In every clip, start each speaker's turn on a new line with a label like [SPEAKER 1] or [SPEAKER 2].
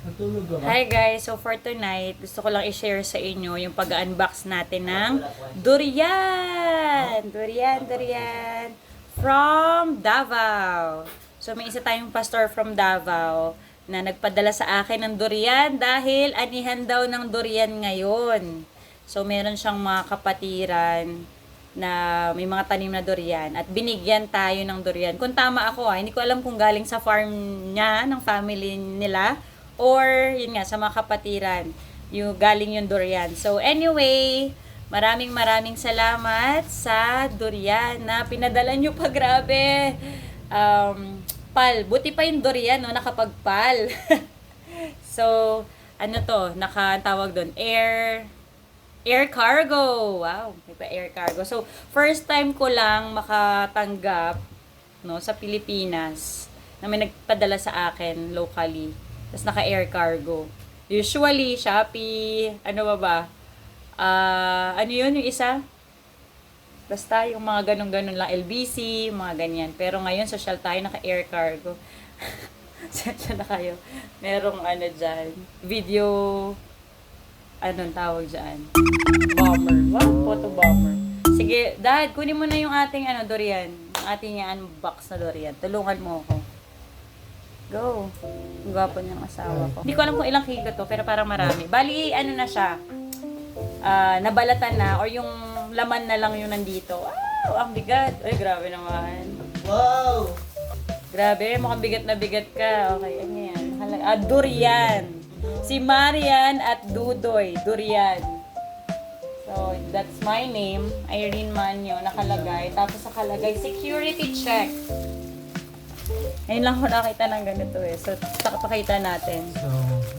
[SPEAKER 1] Natulog ka ba?
[SPEAKER 2] Hi guys, so for tonight, gusto ko lang i-share sa inyo yung pag-unbox natin ng durian! Durian! From Davao. So may isa tayong pastor from Davao na nagpadala sa akin ng durian dahil anihan daw ng durian ngayon. So meron siyang mga kapatiran na may mga tanim na durian at binigyan tayo ng durian. Kung tama ako, hindi ko alam kung galing sa farm niya, ng family nila, or yun nga sa mga kapatiran yung galing yung durian. So anyway, maraming salamat sa durian na pinadala nyo pa. Grabe, pal, buti pa yung durian, no, nakapagpal. So ano to, nakatawag doon, air cargo. Wow, may pa air cargo. So first time ko lang makatanggap, no, sa Pilipinas na may nagpadala sa akin locally. Tapos naka-air cargo. Usually, Shopee, ano ba? Ano yun, yung isa? Basta, yung mga ganun-ganun lang, LBC, mga ganyan. Pero ngayon, social tayo, naka-air cargo. Sensya na kayo. Merong ano dyan, video, anong tawag dyan? Bomber. Wow, photo bomber. Sige, Dad, kunin mo na yung ating durian. Yung ating unbox na durian. Tulungan mo ako. Go. Ang gwapo niyang asawa ko. Hindi ko alam kung ilang kilo to, pero parang marami. Bali, ano na siya, nabalatan na, or yung laman na lang yung nandito. Wow, ang bigat. Ay, grabe naman.
[SPEAKER 1] Wow!
[SPEAKER 2] Grabe, mukhang bigat na bigat ka. Okay, ano yan? Durian. Si Marian at Dudoy. Durian. So, that's my name. Irene Manyo, nakalagay. Tapos nakalagay, security check. Ngayon lang ako nakita ng ganito eh. So, pakita natin.
[SPEAKER 1] So,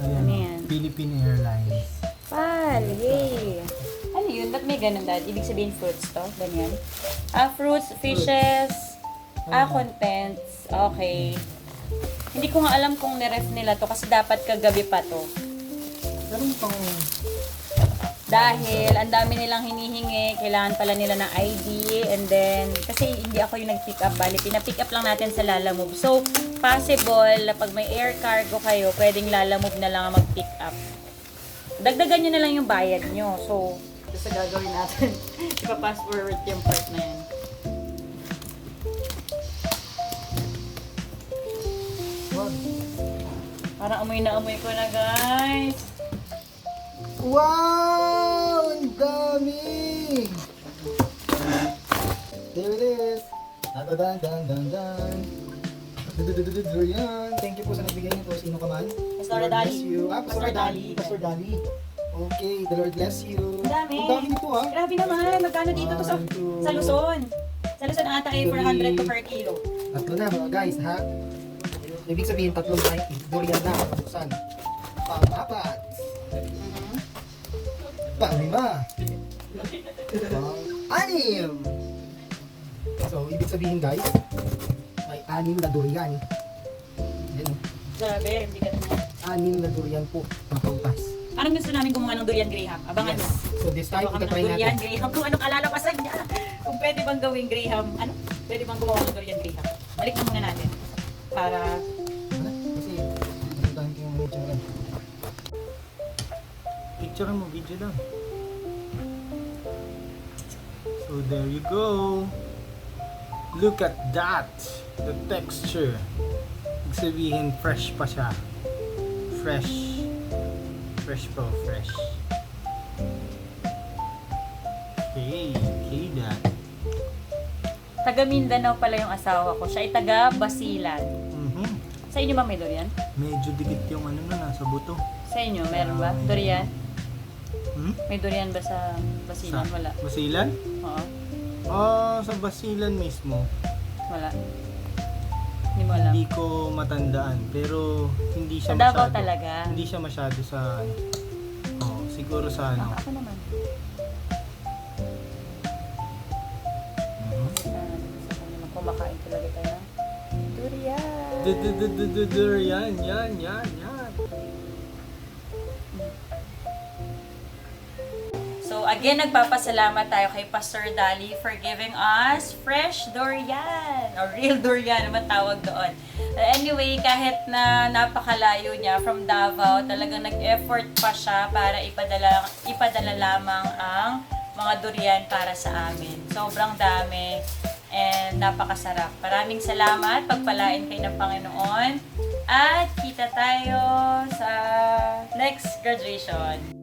[SPEAKER 2] Ano yan?
[SPEAKER 1] Philippine Airlines.
[SPEAKER 2] Pal, yay! Ano yun? Ba't may ganun, Dad? Ibig sabihin fruits to? Ganyan? Fruits, fishes, contents. Okay. Hindi ko nga alam kung niref nila to kasi dapat kagabi pa to.
[SPEAKER 1] Ganun pang...
[SPEAKER 2] Dahil ang dami nilang hinihingi, kailangan pala nila ng ID, and then, kasi hindi ako yung nag-pick up, bali, pina-pick up lang natin sa Lalamove. So, possible na pag may air cargo kayo, pwedeng Lalamove na lang ang mag-pick up. Dagdagan nyo na lang yung bayad nyo. So, ito sa gagawin natin. Ipa-pass forward yung part na yan.
[SPEAKER 1] What?
[SPEAKER 2] Parang amoy na amoy ko na, guys.
[SPEAKER 1] Wow! Ang dami! There it is! Dan. Durian! Thank you po sa nagbigay nito. Sino ka man?
[SPEAKER 2] Pastor
[SPEAKER 1] The Lord
[SPEAKER 2] Dali.
[SPEAKER 1] bless you. Pastor Dali. Pastor Dali. Okay, the Lord bless you.
[SPEAKER 2] Ang dami.
[SPEAKER 1] Ang dami nito ha.
[SPEAKER 2] Grabe naman. Magkano dito to sa Luzon? Sa Luzon ata ay 400 to per kilo.
[SPEAKER 1] Tatlo na mga guys ha. Ibig sabihin tatlong durian na. Saan? Pang-apat. Pang-lima. Pang-anim. So, ibig sabihin guys, may 6 na durian. Yan,
[SPEAKER 2] Grabe, hindi ka naman.
[SPEAKER 1] 6 na durian po na pautas.
[SPEAKER 2] Parang gusto namin gumawa ng durian graham. Abangan mo.
[SPEAKER 1] So this time,
[SPEAKER 2] Gawa kami ng
[SPEAKER 1] itatry
[SPEAKER 2] durian
[SPEAKER 1] natin.
[SPEAKER 2] graham. Kung anong alalapasan niya. Kung pwede bang gawing graham. Ano? Pwede bang gumawa ng durian graham. Balik na muna natin. Para...
[SPEAKER 1] Ano? Kasi, pinuntahan ko yung picture. Picture mo, video lang. So there you go. Look at that. The texture. Ibig sabihin, fresh pa siya. Fresh. Fresh po, fresh. Okay, that.
[SPEAKER 2] Taga Mindanao pala yung asawa ko. Siya ay taga Basilan.
[SPEAKER 1] Mhm.
[SPEAKER 2] Sa inyo ba may durian?
[SPEAKER 1] Medyo dikit yung ano na nasa buto.
[SPEAKER 2] Sa inyo, meron ba?
[SPEAKER 1] May-
[SPEAKER 2] Durian?
[SPEAKER 1] Hmm?
[SPEAKER 2] May durian ba sa Basilan?
[SPEAKER 1] Sa
[SPEAKER 2] Wala.
[SPEAKER 1] Basilan?
[SPEAKER 2] Oo.
[SPEAKER 1] Sa Basilan mismo.
[SPEAKER 2] Wala. Hindi mo alam.
[SPEAKER 1] Hindi ko matandaan, pero hindi siya
[SPEAKER 2] Sa Davao
[SPEAKER 1] masyado.
[SPEAKER 2] talaga.
[SPEAKER 1] Hindi siya masyado sa siguro sa ano.
[SPEAKER 2] Ako naman.
[SPEAKER 1] Mhm.
[SPEAKER 2] Gusto ko naman kumakain talaga tayo ng durian.
[SPEAKER 1] Durian, yan.
[SPEAKER 2] So again, nagpapasalamat tayo kay Pastor Dali for giving us fresh durian. Or real durian naman tawag doon. Anyway, kahit na napakalayo niya from Davao, talagang nag-effort pa siya para ipadala lamang ang mga durian para sa amin. Sobrang dami and napakasarap. Maraming salamat, pagpalain kayo ng Panginoon at kita tayo sa next graduation.